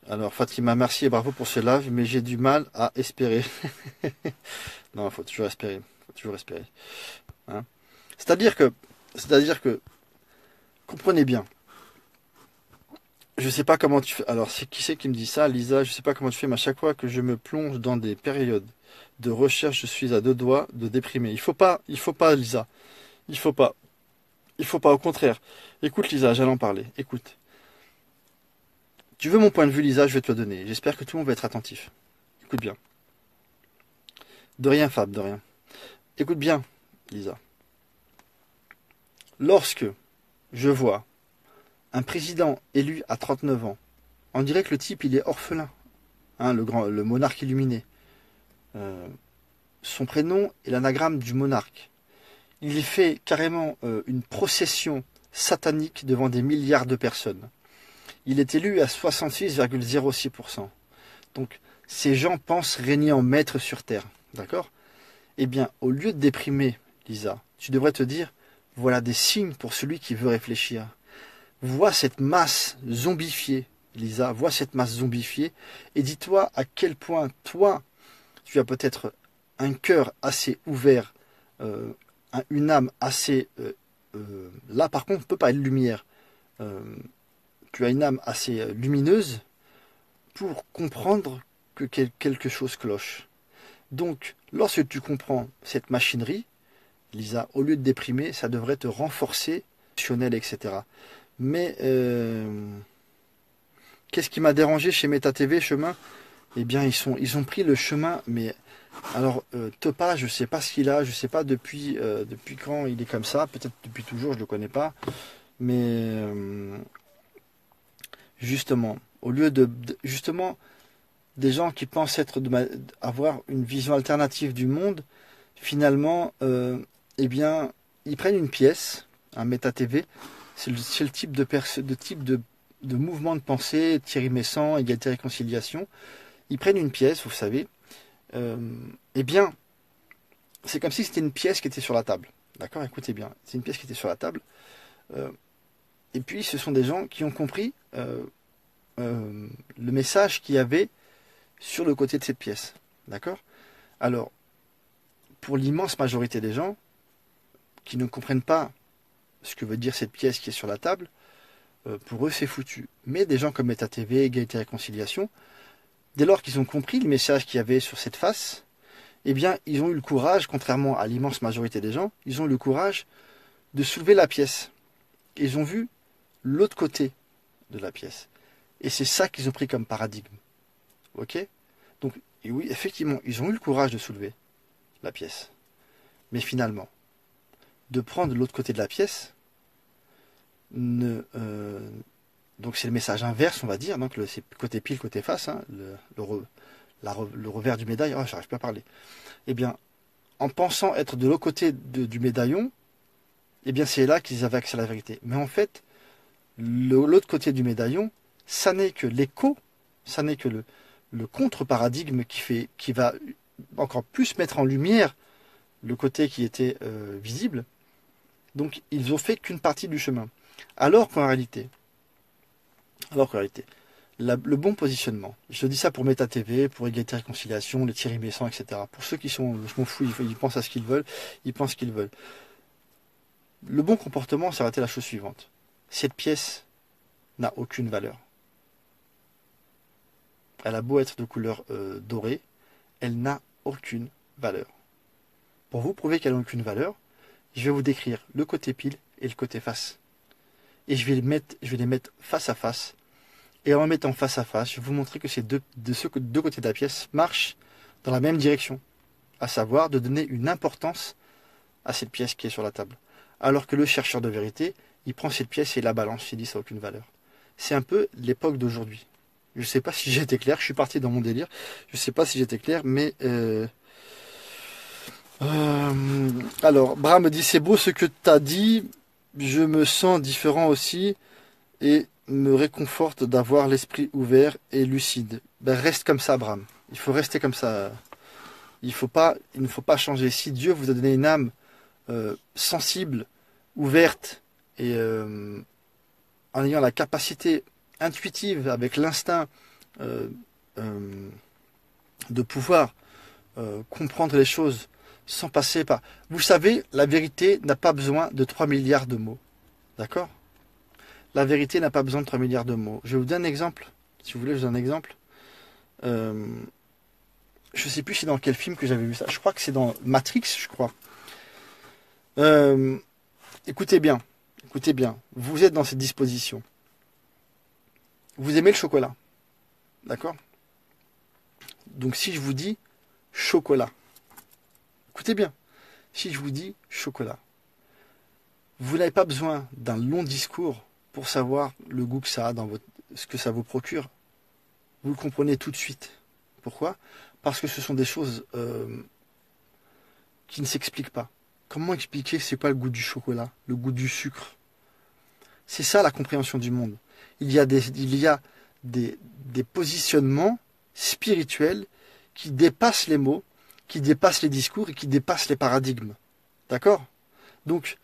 Alors Fatima, merci et bravo pour ce live, mais j'ai du mal à espérer. Non, il faut toujours espérer. Faut toujours espérer. Hein. C'est-à-dire que, comprenez bien. Je sais pas comment tu fais. Alors, c'est qui c'est qui me dit ça, Lisa? Je sais pas comment tu fais, mais à chaque fois que je me plonge dans des périodes de recherche, je suis à deux doigts de déprimer. Il faut pas, Lisa. Il faut pas. Il faut pas, au contraire. Écoute, Lisa, j'allais en parler. Écoute. Tu veux mon point de vue, Lisa, je vais te le donner. J'espère que tout le monde va être attentif. Écoute bien. De rien, Fab, de rien. Écoute bien, Lisa. Lorsque je vois un président élu à 39 ans, on dirait que le type, il est orphelin. Hein, le monarque illuminé. Euh, Son prénom est l'anagramme du monarque. Il fait carrément une procession satanique devant des milliards de personnes. Il est élu à 66,06%. Donc, ces gens pensent régner en maître sur Terre. D'accord? Eh bien, au lieu de déprimer, Lisa, tu devrais te dire, voilà des signes pour celui qui veut réfléchir. Vois cette masse zombifiée, Lisa, vois cette masse zombifiée et dis-toi à quel point toi, tu as peut-être un cœur assez ouvert, une âme assez... là par contre, on ne peut pas être lumière. Euh, tu as une âme assez lumineuse pour comprendre que quelque chose cloche. Donc, lorsque tu comprends cette machinerie, Lisa, au lieu de déprimer, ça devrait te renforcer, émotionnel, etc. Mais qu'est-ce qui m'a dérangé chez Meta TV Chemin? Eh bien, ils ont pris le chemin, mais alors Topa, je sais pas ce qu'il a, je sais pas depuis quand il est comme ça, peut-être depuis toujours, je le connais pas, mais justement, au lieu justement des gens qui pensent avoir une vision alternative du monde, finalement, eh bien, ils prennent une pièce, un Meta TV, c'est le type de mouvement de pensée, Thierry Messant, égalité et réconciliation. Ils prennent une pièce, vous savez, eh bien, c'est comme si c'était une pièce qui était sur la table. D'accord, écoutez bien, c'est une pièce qui était sur la table. Euh, et puis, ce sont des gens qui ont compris le message qu'il y avait sur le côté de cette pièce. D'accord. Alors, pour l'immense majorité des gens qui ne comprennent pas ce que veut dire cette pièce qui est sur la table, pour eux c'est foutu. Mais des gens comme Meta TV, Égalité et Réconciliation, dès lors qu'ils ont compris le message qu'il y avait sur cette face, eh bien ils ont eu le courage, contrairement à l'immense majorité des gens, ils ont eu le courage de soulever la pièce. Ils ont vu l'autre côté de la pièce. Et c'est ça qu'ils ont pris comme paradigme. Ok? Donc, et oui, effectivement, ils ont eu le courage de soulever la pièce. Mais finalement, de prendre l'autre côté de la pièce, donc c'est le message inverse, on va dire, donc c'est côté pile, côté face, hein, le revers du médaillon, j'arrive pas à parler. Eh bien, en pensant être de l'autre côté du médaillon, eh bien c'est là qu'ils avaient accès à la vérité. Mais en fait, l'autre côté du médaillon, ça n'est que l'écho, ça n'est que le contre-paradigme qui va encore plus mettre en lumière le côté qui était visible. Donc ils ont fait qu'une partie du chemin. Alors qu'en réalité, le bon positionnement, je dis ça pour Meta TV, pour Égalité et Réconciliation, les Thierry Messant, etc. Pour ceux qui sont, je m'en fous, ils pensent à ce qu'ils veulent, ils pensent ce qu'ils veulent. Le bon comportement, ça aurait été la chose suivante. Cette pièce n'a aucune valeur. Elle a beau être de couleur dorée, elle n'a aucune valeur. Pour vous prouver qu'elle n'a aucune valeur, je vais vous décrire le côté pile et le côté face. Et je vais les mettre face à face. Et en les mettant face à face, je vais vous montrer que ces deux côtés de la pièce marchent dans la même direction. À savoir de donner une importance à cette pièce qui est sur la table. Alors que le chercheur de vérité, il prend cette pièce et la balance, il dit ça n'a aucune valeur. C'est un peu l'époque d'aujourd'hui. Je ne sais pas si j'ai été clair, je suis parti dans mon délire. Je ne sais pas si j'étais clair, mais... alors, Bram me dit, c'est beau ce que tu as dit, je me sens différent aussi, et me réconforte d'avoir l'esprit ouvert et lucide. Ben, reste comme ça, Bram. Il faut rester comme ça. Il ne faut pas changer. Si Dieu vous a donné une âme sensible, ouverte, et en ayant la capacité intuitive, avec l'instinct de pouvoir comprendre les choses sans passer par... Vous savez, la vérité n'a pas besoin de 3 milliards de mots. D'accord? La vérité n'a pas besoin de 3 milliards de mots. Je vais vous donner un exemple. Si vous voulez, je vous donne un exemple. Je ne sais plus c'est dans quel film que j'avais vu ça. Je crois que c'est dans Matrix, je crois. Écoutez bien. Écoutez bien. Vous êtes dans cette disposition. Vous aimez le chocolat. D'accord? Donc si je vous dis chocolat. Écoutez bien. Si je vous dis chocolat. Vous n'avez pas besoin d'un long discours pour savoir le goût que ça a ce que ça vous procure. Vous le comprenez tout de suite. Pourquoi? Parce que ce sont des choses qui ne s'expliquent pas. Comment expliquer c'est quoi le goût du chocolat, le goût du sucre? C'est ça la compréhension du monde. Il y a des positionnements spirituels qui dépassent les mots, qui dépassent les discours et qui dépassent les paradigmes. D'accord? Donc,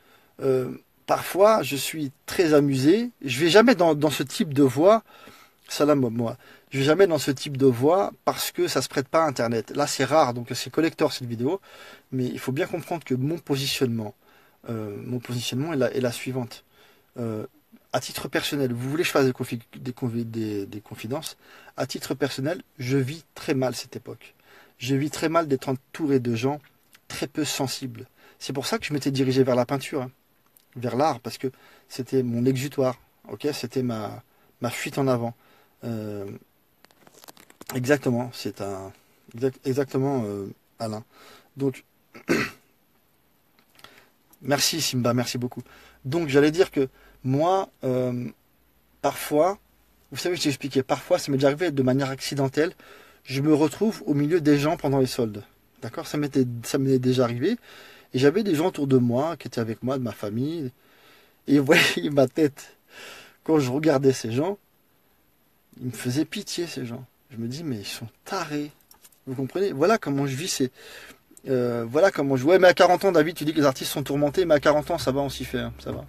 parfois, je suis très amusé. Je vais jamais dans ce type de voie Salam, moi. Je vais jamais dans ce type de voie parce que ça se prête pas à Internet. Là, c'est rare, donc c'est collector cette vidéo. Mais il faut bien comprendre que mon positionnement est la suivante. Euh, à titre personnel, vous voulez que je fasse des confidences. À titre personnel, je vis très mal cette époque. Je vis très mal d'être entouré de gens très peu sensibles. C'est pour ça que je m'étais dirigé vers la peinture, hein, vers l'art, parce que c'était mon exutoire. Ok, c'était ma fuite en avant. Euh, Exactement, exactement, Alain. Donc, merci Simba, merci beaucoup. Donc, j'allais dire que moi, parfois, vous savez, je t'ai expliqué, parfois, ça m'est déjà arrivé de manière accidentelle, je me retrouve au milieu des gens pendant les soldes. D'accord? Ça m'est déjà arrivé. Et j'avais des gens autour de moi qui étaient avec moi, de ma famille. Et vous voyez ma tête. Quand je regardais ces gens, ils me faisaient pitié, ces gens. Je me dis, mais ils sont tarés. Vous comprenez? Voilà comment je vis voilà comment je. Ouais, mais à 40 ans, David, tu dis que les artistes sont tourmentés, mais à 40 ans, ça va, on s'y fait, hein, ça va.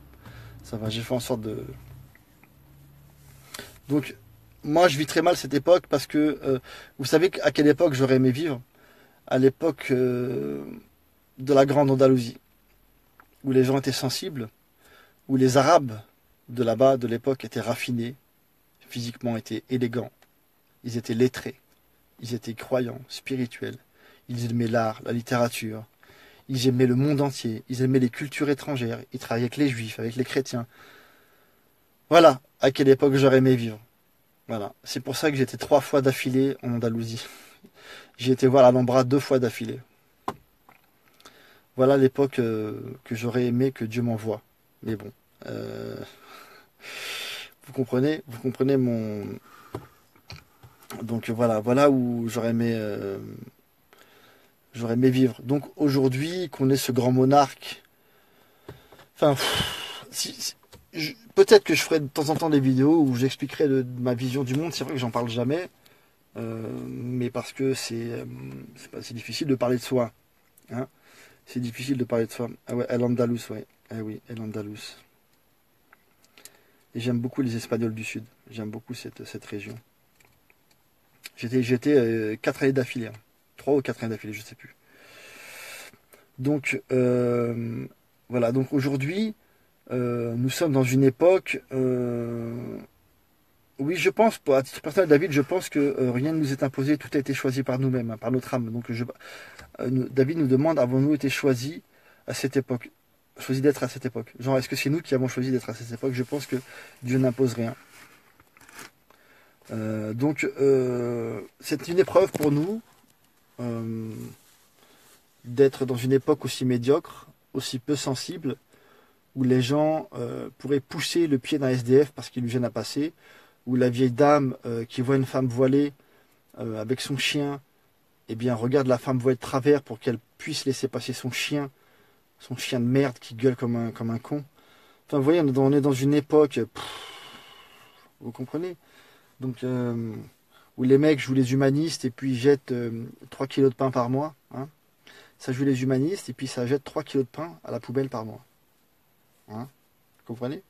Ça va, j'ai fait en sorte de. Donc, moi, je vis très mal cette époque parce que vous savez à quelle époque j'aurais aimé vivre? À l'époque de la Grande Andalousie, où les gens étaient sensibles, où les Arabes de là-bas, de l'époque, étaient raffinés, physiquement étaient élégants, ils étaient lettrés, ils étaient croyants, spirituels, ils aimaient l'art, la littérature, ils aimaient le monde entier, ils aimaient les cultures étrangères, ils travaillaient avec les juifs, avec les chrétiens. Voilà à quelle époque j'aurais aimé vivre. Voilà. C'est pour ça que j'étais 3 fois d'affilée en Andalousie. J'ai été voir l'Alhambra 2 fois d'affilée. Voilà l'époque que j'aurais aimé que Dieu m'envoie. Mais bon, euh, vous comprenez mon. Donc voilà où j'aurais aimé vivre. Donc aujourd'hui, qu'on ait ce grand monarque. Enfin, peut-être que je ferai de temps en temps des vidéos où j'expliquerai de ma vision du monde. C'est vrai que j'en parle jamais, mais parce que c'est difficile de parler de soi, hein. C'est difficile de parler de soi. Ah ouais, El Andalus, ouais. Ah oui, El Andalus. Et j'aime beaucoup les Espagnols du Sud. J'aime beaucoup cette région. J'étais 4 années d'affilée, hein. 3 ou 4 années d'affilée, je sais plus. Donc voilà. Donc aujourd'hui, nous sommes dans une époque. Oui, je pense, à titre personnel, David, je pense que rien ne nous est imposé, tout a été choisi par nous-mêmes, hein, par notre âme. Donc, David nous demande, avons-nous été choisis à cette époque, choisis d'être à cette époque? Genre, est-ce que c'est nous qui avons choisi d'être à cette époque? Je pense que Dieu n'impose rien. Donc, c'est une épreuve pour nous euh, d'être dans une époque aussi médiocre, aussi peu sensible, où les gens pourraient pousser le pied d'un SDF parce qu'il lui gêne à passer, où la vieille dame qui voit une femme voilée avec son chien, eh bien, regarde la femme voilée de travers pour qu'elle puisse laisser passer son chien de merde qui gueule comme un con. Enfin, vous voyez, on est dans une époque, vous comprenez? Donc, où les mecs jouent les humanistes et puis jettent 3 kilos de pain par mois, hein. Ça joue les humanistes et puis ça jette 3 kilos de pain à la poubelle par mois, hein. Vous comprenez?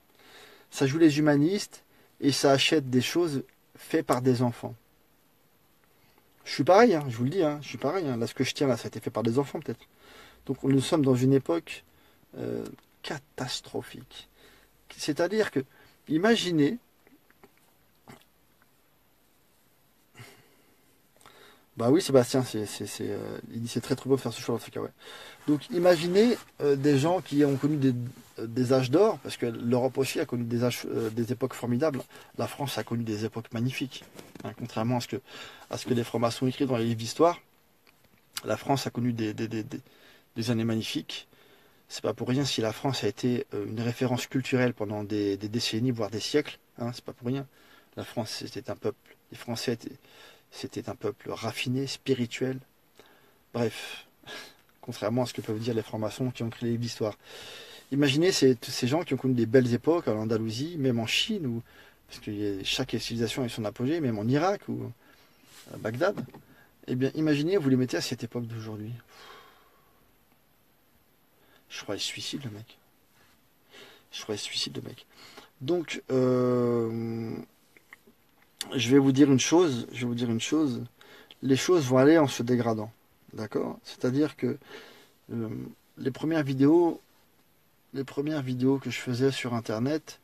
Ça joue les humanistes et ça achète des choses faites par des enfants. Je suis pareil, hein, je vous le dis, hein, je suis pareil, hein. Là, ce que je tiens là, ça a été fait par des enfants peut-être. Donc nous sommes dans une époque euh, catastrophique. C'est-à-dire que, imaginez, bah oui Sébastien, il dit c'est très très beau de faire ce choix en tout cas, ouais. Donc imaginez des gens qui ont connu des âges d'or, parce que l'Europe aussi a connu des époques formidables. La France a connu des époques magnifiques, hein, contrairement à ce que les francs-maçons écrivent dans les livres d'histoire. La France a connu des années magnifiques. C'est pas pour rien si la France a été une référence culturelle pendant des décennies, voire des siècles, hein, c'est pas pour rien. La France, c'était un peuple, les Français c'était un peuple raffiné, spirituel. Bref, contrairement à ce que peuvent dire les francs-maçons qui ont créé les livres d'histoire. Imaginez ces gens qui ont connu des belles époques en Andalousie, même en Chine, parce que chaque civilisation a son apogée, même en Irak ou à Bagdad. Eh bien, imaginez, vous les mettez à cette époque d'aujourd'hui. Je crois qu'il se suicide le mec. Je crois qu'il se suicide le mec. Donc, je vais vous dire une chose, les choses vont aller en se dégradant, d'accord? C'est-à-dire que euh, les premières vidéos, que je faisais sur Internet,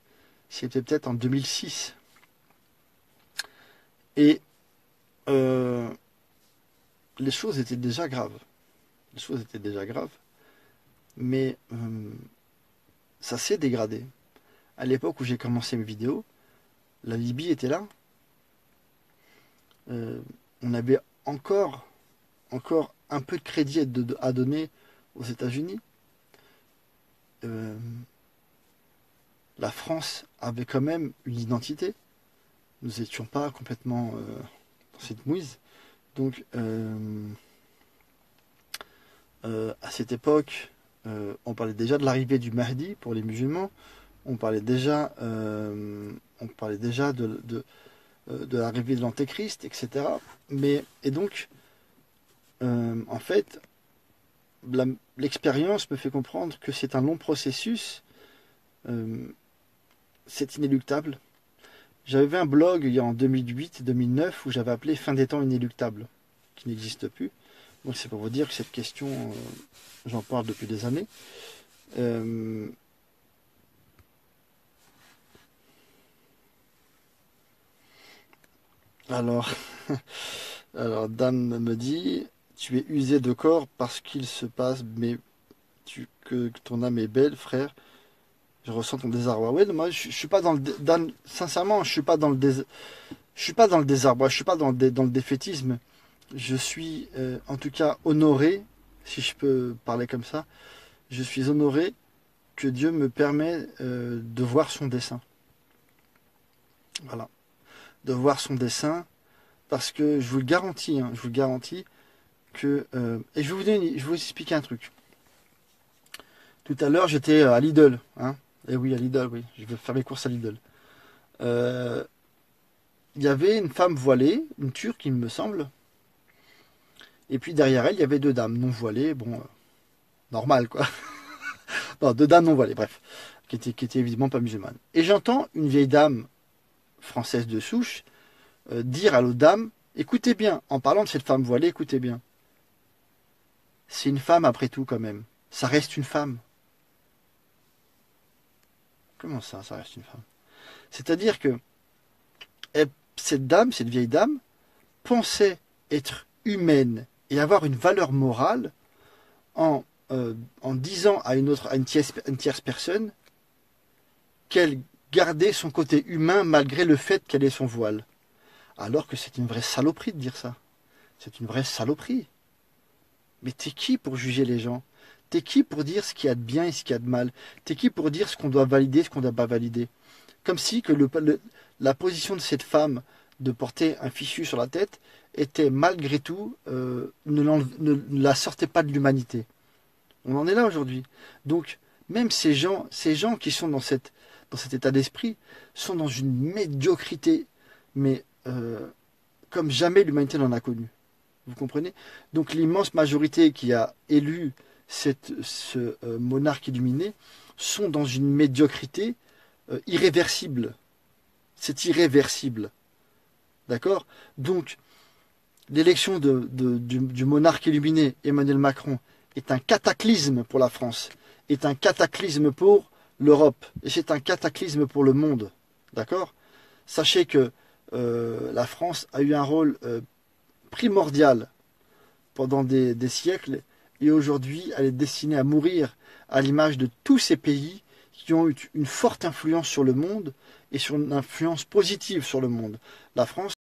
c'était peut-être en 2006. Et euh, les choses étaient déjà graves. Les choses étaient déjà graves, mais ça s'est dégradé. À l'époque où j'ai commencé mes vidéos, la Libye était là. Euh, on avait encore un peu de crédit à donner aux États-Unis. Euh, la France avait quand même une identité. Nous n'étions pas complètement dans cette mouise. Donc, à cette époque, on parlait déjà de l'arrivée du Mahdi pour les musulmans. On parlait déjà de l'arrivée de l'Antéchrist, etc. Et donc, en fait, l'expérience me fait comprendre que c'est un long processus, euh, c'est inéluctable. J'avais fait un blog il y a en 2008-2009 où j'avais appelé Fin des temps inéluctable, qui n'existe plus. Donc c'est pour vous dire que cette question, j'en parle depuis des années. Euh, alors, alors Dan me dit, tu es usé de corps parce qu'il se passe, mais que ton âme est belle, frère. Je ressens ton désarroi. Ouais, moi, je suis pas dans le Dan, sincèrement, je suis pas dans le désarroi, je suis pas dans le défaitisme. Je suis, en tout cas, honoré, si je peux parler comme ça. Je suis honoré que Dieu me permet de voir son dessein. Voilà, de voir son dessein, parce que je vous le garantis, hein, je vous le garantis que et je vais vous expliquer un truc. Tout à l'heure, j'étais à Lidl, hein. Et oui, à Lidl, oui. Je vais faire mes courses à Lidl. Euh, Il y avait une femme voilée, une Turque, il me semble. Et puis derrière elle, il y avait deux dames non voilées. Bon, normal, quoi. Non, deux dames non voilées, bref. Qui étaient évidemment pas musulmanes. Et j'entends une vieille dame française de souche dire à l'autre dame, écoutez bien, en parlant de cette femme voilée, écoutez bien. C'est une femme après tout, quand même. Ça reste une femme. Comment ça reste une femme? C'est-à-dire que cette vieille dame, pensait être humaine et avoir une valeur morale en disant à une tierce personne qu'elle gardait son côté humain malgré le fait qu'elle ait son voile. Alors que c'est une vraie saloperie de dire ça. C'est une vraie saloperie. Mais t'es qui pour juger les gens? T'es qui pour dire ce qu'il y a de bien et ce qu'il y a de mal? T'es qui pour dire ce qu'on doit valider, ce qu'on ne doit pas valider? Comme si que la position de cette femme de porter un fichu sur la tête était malgré tout, ne la sortait pas de l'humanité. On en est là aujourd'hui. Donc, même ces gens qui sont dans cet état d'esprit sont dans une médiocrité, mais comme jamais l'humanité n'en a connu. Vous comprenez? Donc l'immense majorité qui a élu ce monarque illuminé sont dans une médiocrité irréversible. C'est irréversible. D'accord? Donc, l'élection du monarque illuminé, Emmanuel Macron, est un cataclysme pour la France, est un cataclysme pour l'Europe, et c'est un cataclysme pour le monde. D'accord? Sachez que la France a eu un rôle primordial pendant des siècles, et aujourd'hui, elle est destinée à mourir à l'image de tous ces pays qui ont eu une forte influence sur le monde et sur une influence positive sur le monde. La France